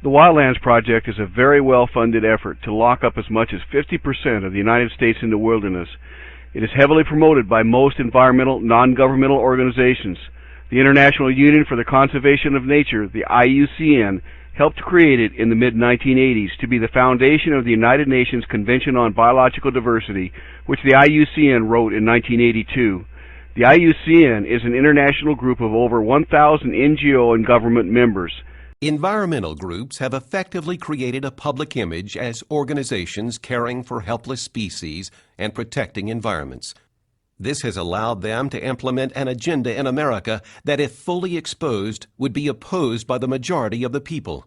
The Wildlands Project is a very well-funded effort to lock up as much as 50% of the United States into wilderness. It is heavily promoted by most environmental, non-governmental organizations. The International Union for the Conservation of Nature, the IUCN, helped create it in the mid-1980s to be the foundation of the United Nations Convention on Biological Diversity, which the IUCN wrote in 1982. The IUCN is an international group of over 1,000 NGO and government members. Environmental groups have effectively created a public image as organizations caring for helpless species and protecting environments. This has allowed them to implement an agenda in America that, if fully exposed, would be opposed by the majority of the people.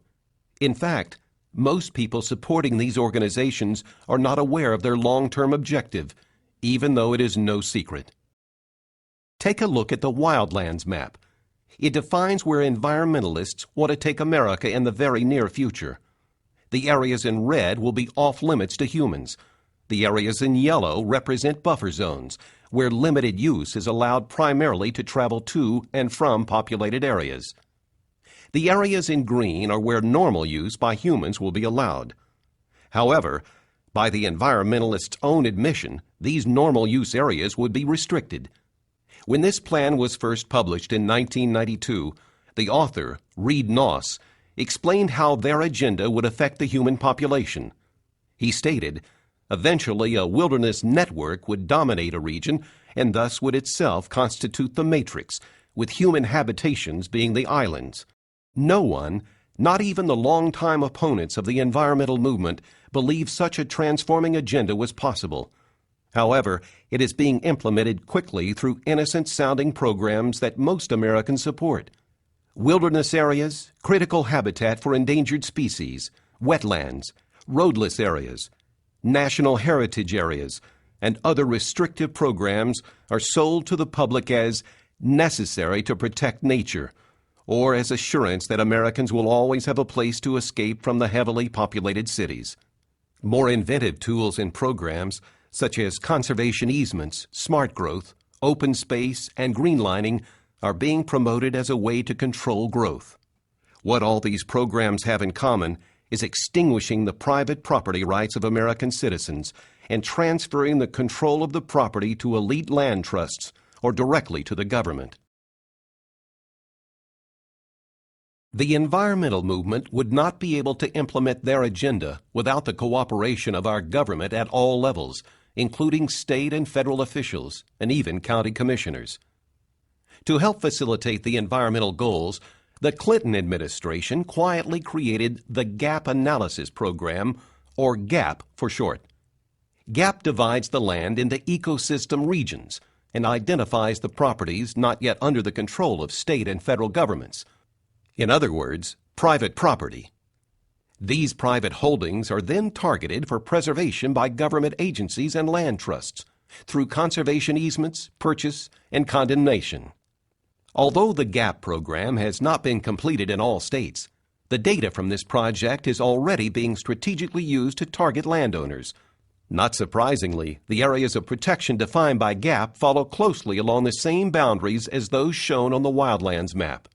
In fact, most people supporting these organizations are not aware of their long-term objective, even though it is no secret. Take a look at the Wildlands map. It defines where environmentalists want to take America in the very near future. The areas in red will be off-limits to humans. The areas in yellow represent buffer zones, where limited use is allowed primarily to travel to and from populated areas. The areas in green are where normal use by humans will be allowed. However, by the environmentalists' own admission, these normal use areas would be restricted. When this plan was first published in 1992, the author, Reed Noss, explained how their agenda would affect the human population. He stated, eventually a wilderness network would dominate a region and thus would itself constitute the matrix, with human habitations being the islands. No one, not even the longtime opponents of the environmental movement, believed such a transforming agenda was possible. However, it is being implemented quickly through innocent-sounding programs that most Americans support. Wilderness areas, critical habitat for endangered species, wetlands, roadless areas, national heritage areas, and other restrictive programs are sold to the public as necessary to protect nature, or as assurance that Americans will always have a place to escape from the heavily populated cities. More inventive tools and programs, such as conservation easements, smart growth, open space, and greenlining, are being promoted as a way to control growth. What all these programs have in common is extinguishing the private property rights of American citizens and transferring the control of the property to elite land trusts or directly to the government. The environmental movement would not be able to implement their agenda without the cooperation of our government at all levels, including state and federal officials and even county commissioners. To help facilitate the environmental goals, the Clinton administration quietly created the Gap Analysis Program, or GAP for short. GAP divides the land into ecosystem regions and identifies the properties not yet under the control of state and federal governments. In other words, private property. These private holdings are then targeted for preservation by government agencies and land trusts through conservation easements, purchase, and condemnation. Although the GAP program has not been completed in all states, the data from this project is already being strategically used to target landowners. Not surprisingly, the areas of protection defined by GAP follow closely along the same boundaries as those shown on the Wildlands map.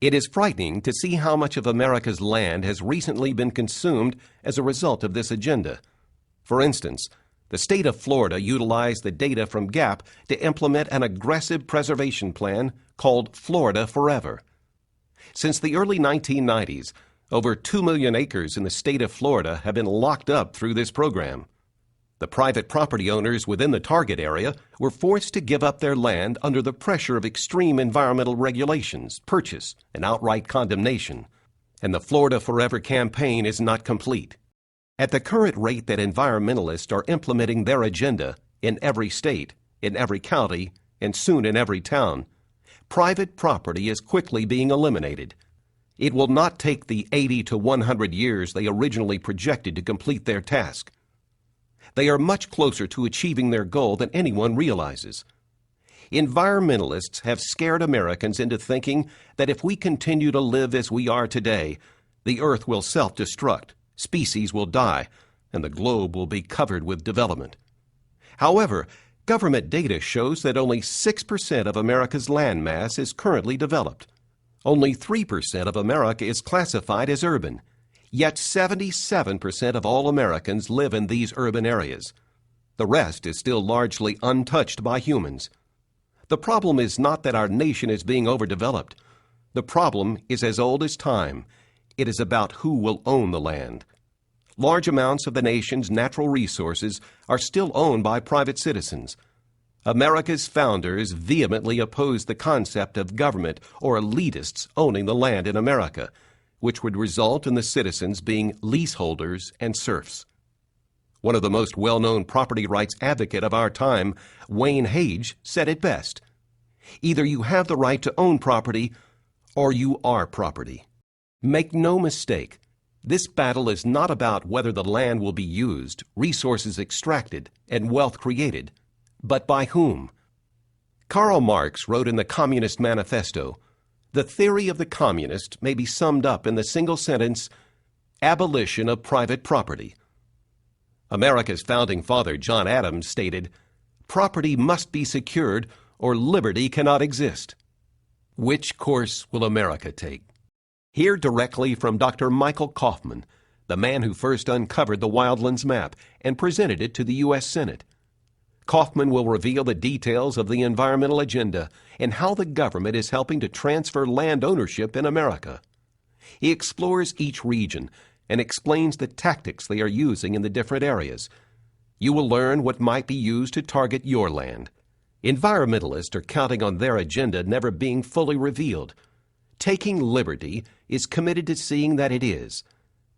It is frightening to see how much of America's land has recently been consumed as a result of this agenda. For instance, the state of Florida utilized the data from GAP to implement an aggressive preservation plan called Florida Forever. Since the early 1990s, over 2 million acres in the state of Florida have been locked up through this program. The private property owners within the target area were forced to give up their land under the pressure of extreme environmental regulations, purchase, and outright condemnation. And the Florida Forever campaign is not complete. At the current rate that environmentalists are implementing their agenda in every state, in every county, and soon in every town, private property is quickly being eliminated. It will not take the 80 to 100 years they originally projected to complete their task. They are much closer to achieving their goal than anyone realizes. Environmentalists have scared Americans into thinking that if we continue to live as we are today, the earth will self-destruct, species will die, and the globe will be covered with development. However, government data shows that only 6% of America's landmass is currently developed. Only 3% of America is classified as urban, Yet 77% of all Americans live in these urban areas. The rest is still largely untouched by humans. The problem is not that our nation is being overdeveloped. The problem is as old as time. It is about who will own the land. Large amounts of the nation's natural resources are still owned by private citizens. America's founders vehemently opposed the concept of government or elitists owning the land in America, which would result in the citizens being leaseholders and serfs. One of the most well-known property rights advocates of our time, Wayne Hage, said it best. Either you have the right to own property, or you are property. Make no mistake, this battle is not about whether the land will be used, resources extracted, and wealth created, but by whom. Karl Marx wrote in the Communist Manifesto, "The theory of the communist may be summed up in the single sentence, abolition of private property." America's founding father, John Adams, stated, "Property must be secured or liberty cannot exist." Which course will America take? Hear directly from Dr. Michael Kaufman, the man who first uncovered the Wildlands map and presented it to the U.S. Senate. Kaufman will reveal the details of the environmental agenda and how the government is helping to transfer land ownership in America. He explores each region and explains the tactics they are using in the different areas. You will learn what might be used to target your land. Environmentalists are counting on their agenda never being fully revealed. Taking Liberty is committed to seeing that it is.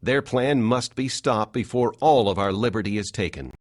Their plan must be stopped before all of our liberty is taken.